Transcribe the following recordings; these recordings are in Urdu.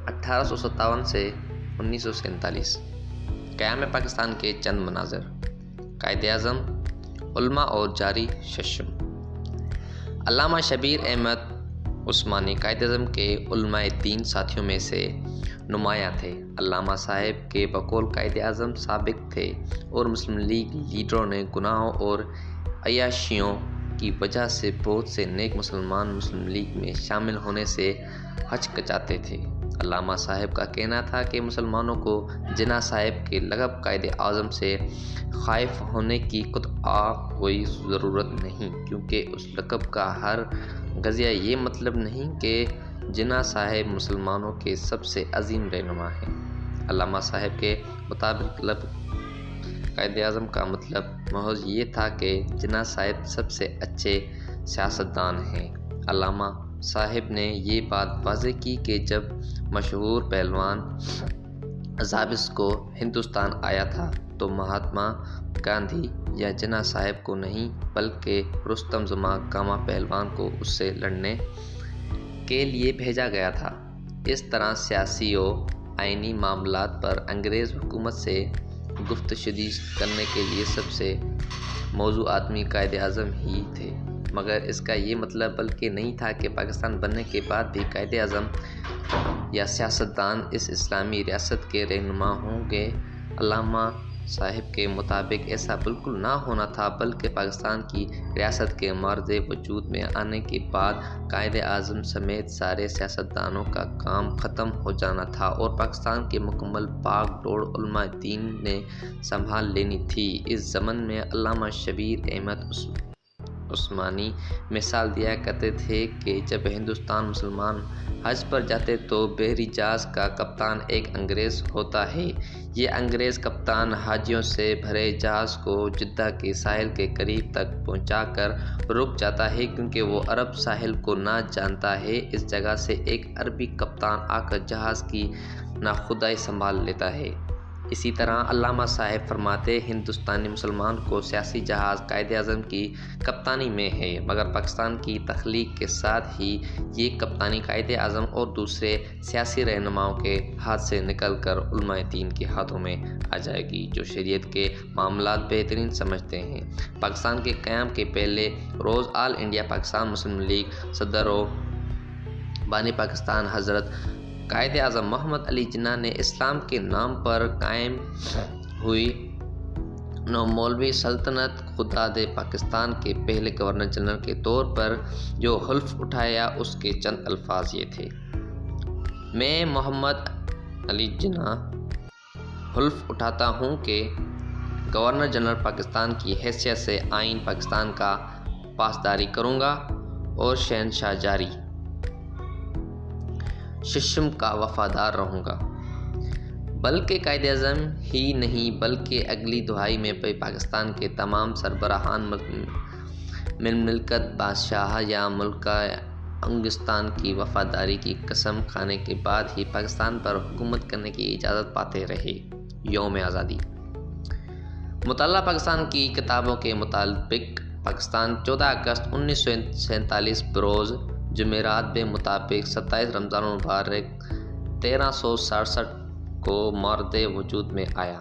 1857 سے 1947 قیام پاکستان کے چند مناظر، قائد اعظم، علماء اور جاری ششم۔ علامہ شبیر احمد عثمانی قائد اعظم کے علماء دین ساتھیوں میں سے نمایاں تھے۔ علامہ صاحب کے بقول قائد اعظم سابق تھے اور مسلم لیگ لیڈروں نے گناہوں اور عیاشیوں کی وجہ سے بہت سے نیک مسلمان مسلم لیگ میں شامل ہونے سے ہچکچاتے تھے۔ علامہ صاحب کا کہنا تھا کہ مسلمانوں کو جناح صاحب کے لقب قائد اعظم سے خائف ہونے کی قطعا کوئی ضرورت نہیں، کیونکہ اس لقب کا ہرگز یہ مطلب نہیں کہ جناح صاحب مسلمانوں کے سب سے عظیم رہنما ہیں۔ علامہ صاحب کے مطابق لقب قائد اعظم کا مطلب محض یہ تھا کہ جناح صاحب سب سے اچھے سیاستدان ہیں۔ علامہ صاحب نے یہ بات واضح کی کہ جب مشہور پہلوان زابسکو ہندوستان آیا تھا تو مہاتما گاندھی یا جناح صاحب کو نہیں بلکہ رستم زماں کاما پہلوان کو اس سے لڑنے کے لیے بھیجا گیا تھا۔ اس طرح سیاسی و آئینی معاملات پر انگریز حکومت سے گفت و شنید کرنے کے لیے سب سے موزوں آدمی قائد اعظم ہی تھے، مگر اس کا یہ مطلب بلکہ نہیں تھا کہ پاکستان بننے کے بعد بھی قائد اعظم یا سیاستدان اس اسلامی ریاست کے رہنما ہوں گے۔ علامہ صاحب کے مطابق ایسا بالکل نہ ہونا تھا، بلکہ پاکستان کی ریاست کے معرض وجود میں آنے کے بعد قائد اعظم سمیت سارے سیاستدانوں کا کام ختم ہو جانا تھا اور پاکستان کی مکمل باغ ڈور علماء دین نے سنبھال لینی تھی۔ اس ضمن میں علامہ شبیر احمد عثمانی مثال دیا کرتے تھے کہ جب ہندوستان مسلمان حج پر جاتے تو بحری جہاز کا کپتان ایک انگریز ہوتا ہے۔ یہ انگریز کپتان حاجیوں سے بھرے جہاز کو جدہ کے ساحل کے قریب تک پہنچا کر رک جاتا ہے، کیونکہ وہ عرب ساحل کو نہ جانتا ہے۔ اس جگہ سے ایک عربی کپتان آ کر جہاز کی ناخدائی سنبھال لیتا ہے۔ اسی طرح علامہ صاحب فرماتے ہندوستانی مسلمان کو سیاسی جہاز قائد اعظم کی کپتانی میں ہے، مگر پاکستان کی تخلیق کے ساتھ ہی یہ کپتانی قائد اعظم اور دوسرے سیاسی رہنماؤں کے ہاتھ سے نکل کر علماء دین کے ہاتھوں میں آ جائے گی، جو شریعت کے معاملات بہترین سمجھتے ہیں۔ پاکستان کے قیام کے پہلے روز آل انڈیا پاکستان مسلم لیگ صدر و بانی پاکستان حضرت قائد اعظم محمد علی جناح نے اسلام کے نام پر قائم ہوئی نو مولوی سلطنت خدا پاکستان کے پہلے گورنر جنرل کے طور پر جو حلف اٹھایا، اس کے چند الفاظ یہ تھے: میں محمد علی جناح حلف اٹھاتا ہوں کہ گورنر جنرل پاکستان کی حیثیت سے آئین پاکستان کا پاسداری کروں گا اور شہنشاہ جاری ششم کا وفادار رہوں گا۔ بلکہ قائد اعظم ہی نہیں بلکہ اگلی دہائی میں بھی پاکستان کے تمام سربراہان مملکت، بادشاہ یا ملکہ انگلستان کی وفاداری کی قسم کھانے کے بعد ہی پاکستان پر حکومت کرنے کی اجازت پاتے رہے۔ یوم آزادی۔ مطلع پاکستان کی کتابوں کے مطابق پاکستان 14 اگست 1947 بروز جمعرات کے مطابق 27 رمضان المبارک 1367 کو مورد وجود میں آیا۔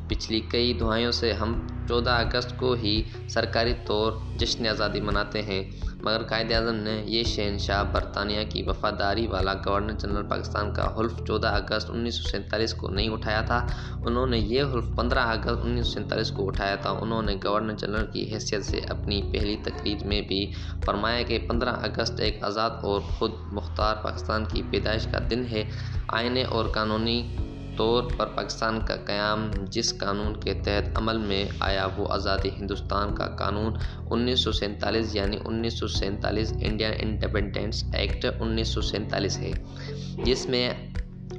پچھلی کئی دہائیوں سے ہم 14 اگست کو ہی سرکاری طور جشن آزادی مناتے ہیں، مگر قائد اعظم نے یہ شہنشاہ برطانیہ کی وفاداری والا گورنر جنرل پاکستان کا حلف 14 اگست 1947 کو نہیں اٹھایا تھا۔ انہوں نے یہ حلف 15 اگست 1947 کو اٹھایا تھا۔ انہوں نے گورنر جنرل کی حیثیت سے اپنی پہلی تقریر میں بھی فرمایا کہ 15 اگست ایک آزاد اور خود مختار پاکستان کی پیدائش کا دن ہے۔ آئینی اور قانونی طور پر پاکستان کا قیام جس قانون کے تحت عمل میں آیا وہ آزادی ہندوستان کا قانون 1947 یعنی 1947 انڈین انڈیپنڈنس ایکٹ 1947 ہے، جس میں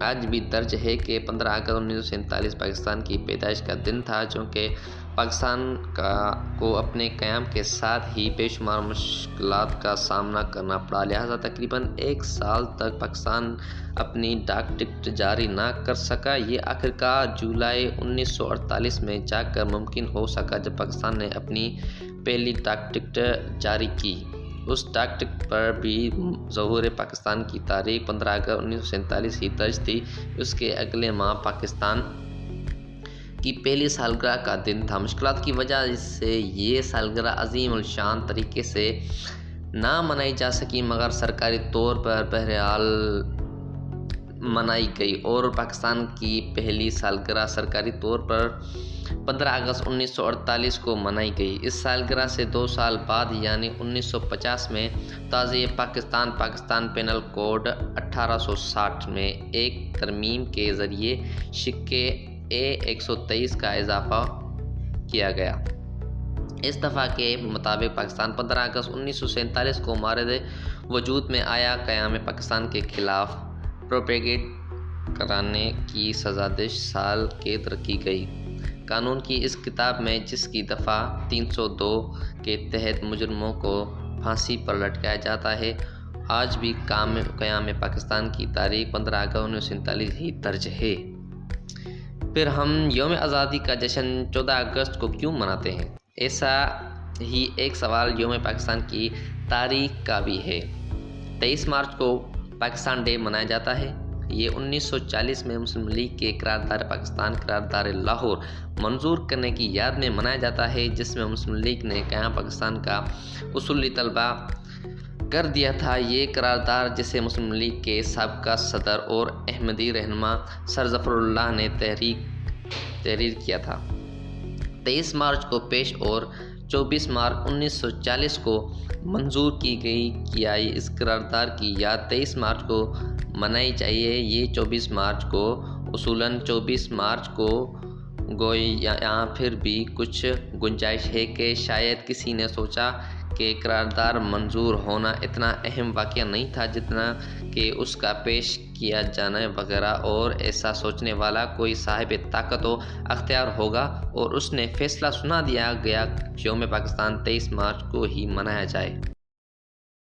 آج بھی درج ہے کہ 15 اگست 1947 پاکستان کی پیدائش کا دن تھا، چونکہ پاکستان کو اپنے قیام کے ساتھ ہی بے شمار مشکلات کا سامنا کرنا پڑا، لہذا تقریباً ایک سال تک پاکستان اپنی ڈاک ٹکٹ جاری نہ کر سکا۔ یہ آخرکار جولائی 1948 میں جا کر ممکن ہو سکا، جب پاکستان نے اپنی پہلی ڈاک ٹکٹ جاری کی۔ اس ڈاک ٹکٹ پر بھی ظہور پاکستان کی تاریخ 15 اگست 1947 ہی درج تھی۔ اس کے اگلے ماہ پاکستان کی پہلی سالگرہ کا دن تھا۔ مشکلات کی وجہ سے یہ سالگرہ عظیم الشان طریقے سے نہ منائی جا سکی، مگر سرکاری طور پر بہرحال منائی گئی اور پاکستان کی پہلی سالگرہ سرکاری طور پر 15 اگست 1948 کو منائی گئی۔ اس سالگرہ سے 2 سال بعد یعنی 1950 میں تازہ پاکستان پینل کوڈ 1860 میں ایک ترمیم کے ذریعے شق A123 کا اضافہ کیا گیا۔ اس دفعہ کے مطابق پاکستان 15 اگست 1947 کو مورد وجود میں آیا۔ قیام پاکستان کے خلاف پروپیگنڈ کرانے کی سزا 10 سال قید رکھی گئی۔ قانون کی اس کتاب میں، جس کی دفعہ 302 کے تحت مجرموں کو پھانسی پر لٹکایا جاتا ہے، آج بھی قیام پاکستان کی تاریخ 15 اگست 1947 ہی درج ہے۔ پھر ہم یوم آزادی کا جشن 14 اگست کو کیوں مناتے ہیں؟ ایسا ہی ایک سوال یوم پاکستان کی تاریخ کا بھی ہے۔ 23 مارچ کو پاکستان ڈے منایا جاتا ہے۔ یہ 1940 میں مسلم لیگ کے قرارداد پاکستان قرارداد لاہور منظور کرنے کی یاد میں منایا جاتا ہے، جس میں مسلم لیگ نے قیام پاکستان کا اصولی طلبہ کر دیا تھا۔ یہ قرارداد، جسے مسلم لیگ کے سابقہ صدر اور احمدی رہنما سر ظفر اللہ نے تحریر کیا تھا، 23 مارچ کو پیش اور 24 مارچ 1940 کو منظور کی گئی۔ کیا اس قرارداد کی یاد 23 مارچ کو منائی چاہیے؟ یہ 24 مارچ کو اصولاً 24 مارچ کو یہاں پھر بھی کچھ گنجائش ہے کہ شاید کسی نے سوچا کہ قرارداد منظور ہونا اتنا اہم واقعہ نہیں تھا جتنا کہ اس کا پیش کیا جانا وغیرہ، اور ایسا سوچنے والا کوئی صاحب طاقت و اختیار ہوگا اور اس نے فیصلہ سنا دیا گیا یوم پاکستان 23 مارچ کو ہی منایا جائے۔